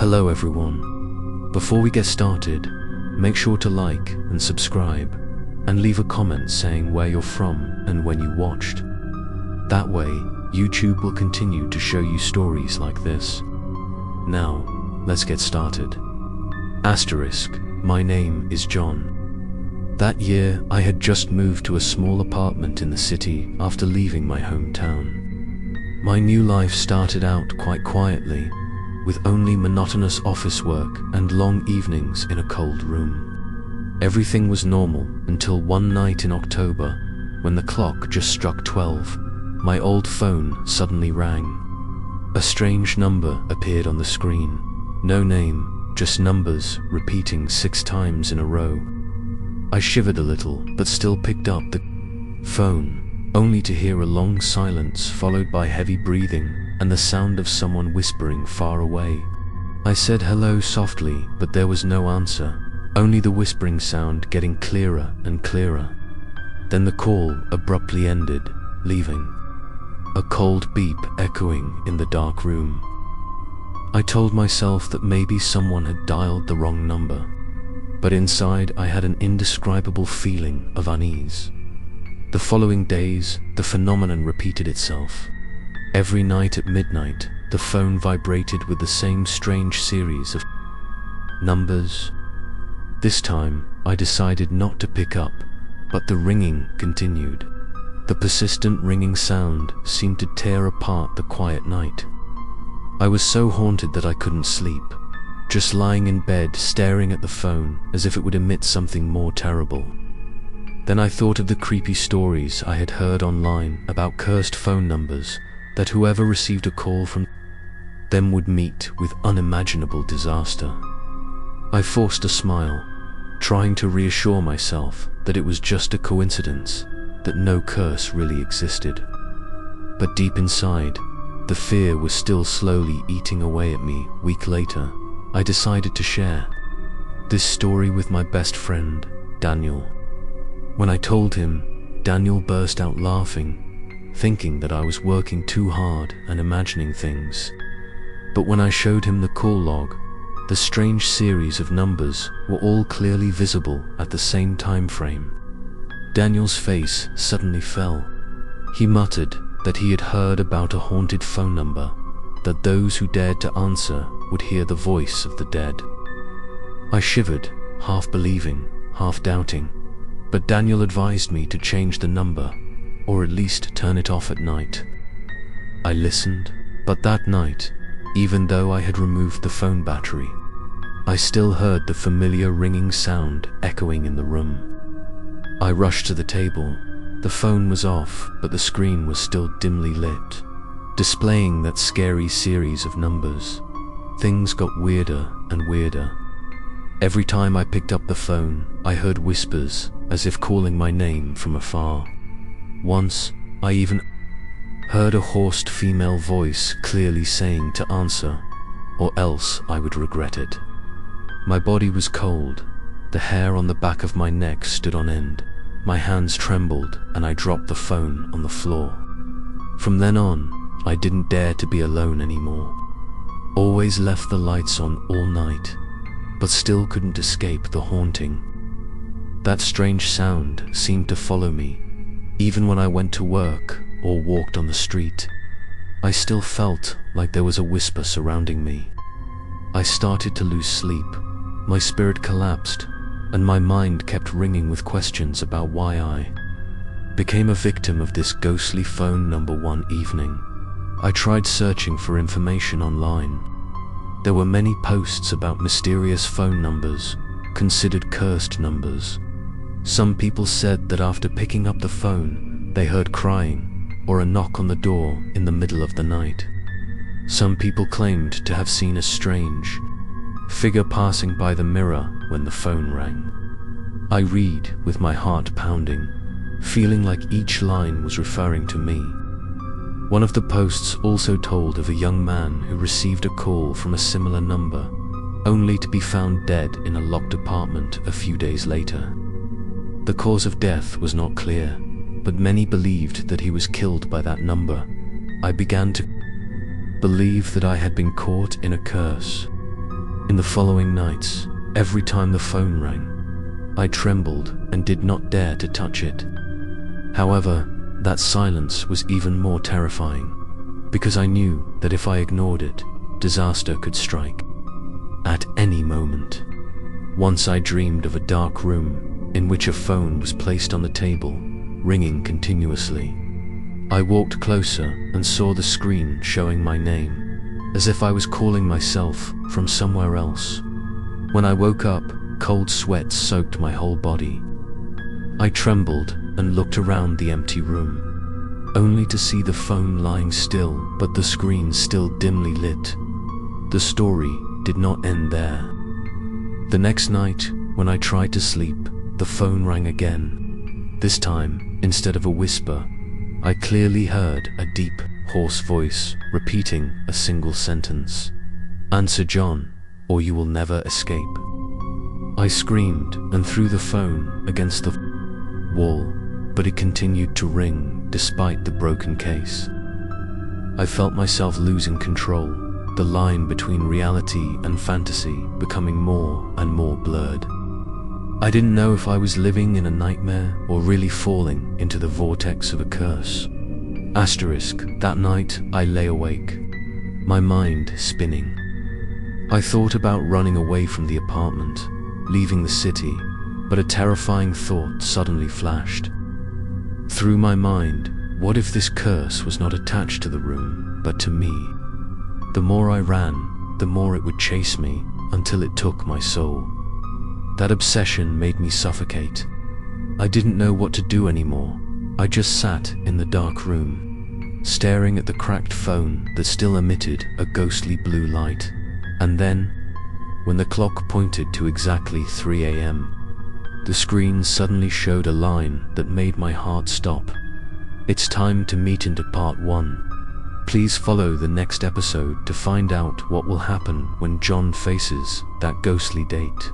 Hello everyone. Before we get started, make sure to like and subscribe and leave a comment saying where you're from and when you watched. That way, YouTube will continue to show you stories like this. Now, let's get started. Asterisk, my name is John. That year, I had just moved to a small apartment in the city after leaving my hometown. My new life started out quite quietly, with only monotonous office work and long evenings in a cold room. Everything was normal until one night in October, when the clock just struck 12, my old phone suddenly rang. A strange number appeared on the screen. No name, just numbers repeating 6 times in a row. I shivered a little, but still picked up the phone, only to hear a long silence followed by heavy breathing and the sound of someone whispering far away. I said hello softly, but there was no answer, only the whispering sound getting clearer and clearer. Then the call abruptly ended, leaving a cold beep echoing in the dark room. I told myself that maybe someone had dialed the wrong number, but inside I had an indescribable feeling of unease. The following days, the phenomenon repeated itself. Every night at midnight, the phone vibrated with the same strange series of numbers. This time, I decided not to pick up, but the ringing continued. The persistent ringing sound seemed to tear apart the quiet night. I was so haunted that I couldn't sleep, just lying in bed staring at the phone as if it would emit something more terrible. Then I thought of the creepy stories I had heard online about cursed phone numbers, that whoever received a call from them would meet with unimaginable disaster. I forced a smile, trying to reassure myself that it was just a coincidence, that no curse really existed. But deep inside, the fear was still slowly eating away at me. A week later, I decided to share this story with my best friend, Daniel. When I told him, Daniel burst out laughing, thinking that I was working too hard and imagining things. But when I showed him the call log, the strange series of numbers were all clearly visible at the same time frame. Daniel's face suddenly fell. He muttered that he had heard about a haunted phone number, that those who dared to answer would hear the voice of the dead. I shivered, half believing, half doubting, but Daniel advised me to change the number, or at least turn it off at night. I listened, but that night, even though I had removed the phone battery, I still heard the familiar ringing sound echoing in the room. I rushed to the table. The phone was off, but the screen was still dimly lit, displaying that scary series of numbers. Things got weirder and weirder. Every time I picked up the phone, I heard whispers, as if calling my name from afar. Once, I even heard a hoarse female voice clearly saying to answer, or else I would regret it. My body was cold. The hair on the back of my neck stood on end. My hands trembled, and I dropped the phone on the floor. From then on, I didn't dare to be alone anymore. Always left the lights on all night, but still couldn't escape the haunting. That strange sound seemed to follow me. Even when I went to work or walked on the street, I still felt like there was a whisper surrounding me. I started to lose sleep. My spirit collapsed, and my mind kept ringing with questions about why I became a victim of this ghostly phone number. One evening, I tried searching for information online. There were many posts about mysterious phone numbers, considered cursed numbers. Some people said that after picking up the phone, they heard crying or a knock on the door in the middle of the night. Some people claimed to have seen a strange figure passing by the mirror when the phone rang. I read with my heart pounding, feeling like each line was referring to me. One of the posts also told of a young man who received a call from a similar number, only to be found dead in a locked apartment a few days later. The cause of death was not clear, but many believed that he was killed by that number. I began to believe that I had been caught in a curse. In the following nights, every time the phone rang, I trembled and did not dare to touch it. However, that silence was even more terrifying, because I knew that if I ignored it, disaster could strike at any moment. Once I dreamed of a dark room in which a phone was placed on the table, ringing continuously. I walked closer and saw the screen showing my name, as if I was calling myself from somewhere else. When I woke up, cold sweat soaked my whole body. I trembled and looked around the empty room, only to see the phone lying still, but the screen still dimly lit. The story did not end there. The next night, when I tried to sleep, the phone rang again. This time, instead of a whisper, I clearly heard a deep, hoarse voice repeating a single sentence. "Answer, John, or you will never escape." I screamed and threw the phone against the wall, but it continued to ring despite the broken case. I felt myself losing control, the line between reality and fantasy becoming more and more blurred. I didn't know if I was living in a nightmare or really falling into the vortex of a curse. That night I lay awake, my mind spinning. I thought about running away from the apartment, leaving the city, but a terrifying thought suddenly flashed through my mind. What if this curse was not attached to the room, but to me? The more I ran, the more it would chase me until it took my soul. That obsession made me suffocate. I didn't know what to do anymore. I just sat in the dark room, staring at the cracked phone that still emitted a ghostly blue light. And then, when the clock pointed to exactly 3 a.m., the screen suddenly showed a line that made my heart stop. It's time to meet into part 1. Please follow the next episode to find out what will happen when John faces that ghostly date.